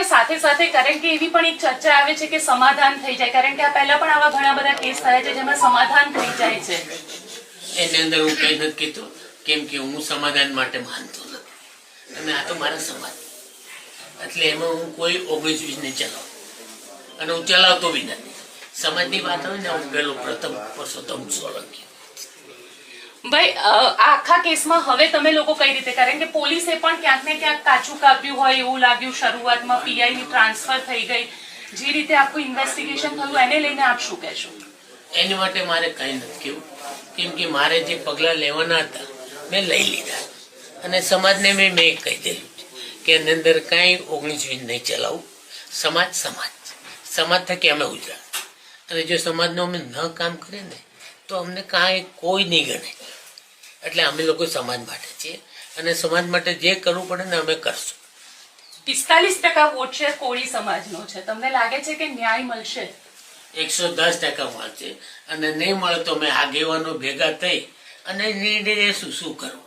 ભાઈ સાથે સાથે કારણ કે એવી પણ એક ચર્ચા આવે છે કે સમાધાન થઈ જાય, કારણ કે આ પહેલા પણ આવા ઘણા બધા કેસ થયા છે જેમાં સમાધાન થઈ જાય છે. એની અંદર હું કઈ નથી કીધું, કેમ કે હું સમાધાન માટે માનતો નથી અને આ તો મારા સમાજ, એટલે એમાં હું કોઈ 19-20 નહીં ચલાવું અને હું ચલાવતો બી નથી. સમાજની વાત હોય ને હું પેલો પ્રથમ પરસોત્તમ સોલંકી. ભાઈ આખા કેસમાં હવે તમે લોકો કઈ રીતે, કારણ કે પોલીસે પણ ક્યાંક ને ક્યાંક કાચું કાપ્યું હોય એવું લાગ્યું શરૂઆતમાં, પીઆઈ ની ટ્રાન્સફર થઈ ગઈ, જે રીતે આખું ઇન્વેસ્ટિગેશન થયું એને લઈને આપ શું કહેશો? એની માટે મારે કઈ નથી કેવું, કેમ કે મારે જે પગલાં લેવાના હતા મેં લઈ લીધા અને સમાજને મેં કહી દેલું કે એની અંદર કાંઈ 19-20 નહીં ચલાવું. સમાજ સમાજ થકી અમે ઉજળા, અને જો સમાજનું અમે ન કામ કરીએ ને તો અમને કાંઈ કોઈ નહીં ગણે. એટલે અમે લોકો સમાજ માટે છીએ અને સમાજ માટે જે કરવું પડે ને અમે કરશું. 45% વોટ શેર કોળી સમાજનો છે, તમને લાગે છે કે ન્યાય મળશે? 110% મળશે અને નહીં મળે તો અમે આગેવાનો ભેગા થઈ અને નિર્ણય શું કરવું